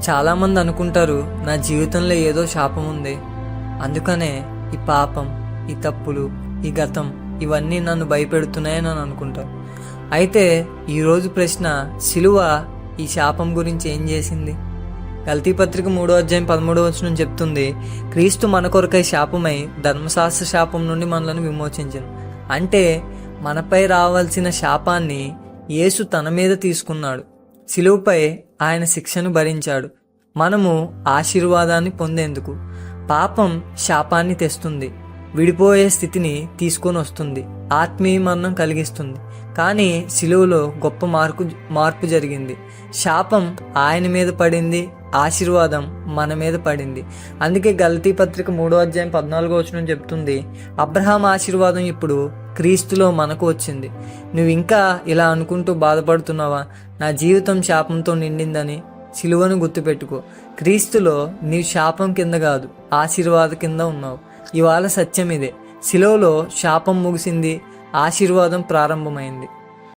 చాలామంది అనుకుంటారు, నా జీవితంలో ఏదో శాపం ఉంది, అందుకనే ఈ పాపం, ఈ తప్పులు, ఈ గతం ఇవన్నీ నన్ను భయపెడుతున్నాయని అని అనుకుంటారు. అయితే ఈరోజు ప్రశ్న, సిలువ ఈ శాపం గురించి ఏం చేసింది? గలతీపత్రిక 3:13 చెప్తుంది, క్రీస్తు మన కొరకై శాపమై ధర్మశాస్త్ర శాపం నుండి మనలను విమోచించను. అంటే మనపై రావాల్సిన శాపాన్ని యేసు తన మీద తీసుకున్నాడు. సిలువపై ఆయన శిక్షను భరించాడు, మనము ఆశీర్వాదాన్ని పొందేందుకు. పాపం శాపాన్ని తెస్తుంది, విడిపోయే స్థితిని తీసుకొని వస్తుంది, ఆత్మీయ మరణం కలిగిస్తుంది. కానీ సిలువలో గొప్ప మార్పు జరిగింది. శాపం ఆయన మీద పడింది, ఆశీర్వాదం మన మీద పడింది. అందుకే గలతీపత్రిక 3:14 చెప్తుంది, అబ్రహాం ఆశీర్వాదం ఇప్పుడు క్రీస్తులో మనకు వచ్చింది. నువ్వు ఇంకా ఇలా అనుకుంటూ బాధపడుతున్నావా, నా జీవితం శాపంతో నిండిందని? సిలువను గుర్తుపెట్టుకో, క్రీస్తులో నీవు శాపం కింద కాదు, ఆశీర్వాద కింద ఉన్నావు. ఇవాళ సత్యం ఇదే, సిలువలో శాపం ముగిసింది, ఆశీర్వాదం ప్రారంభమైంది.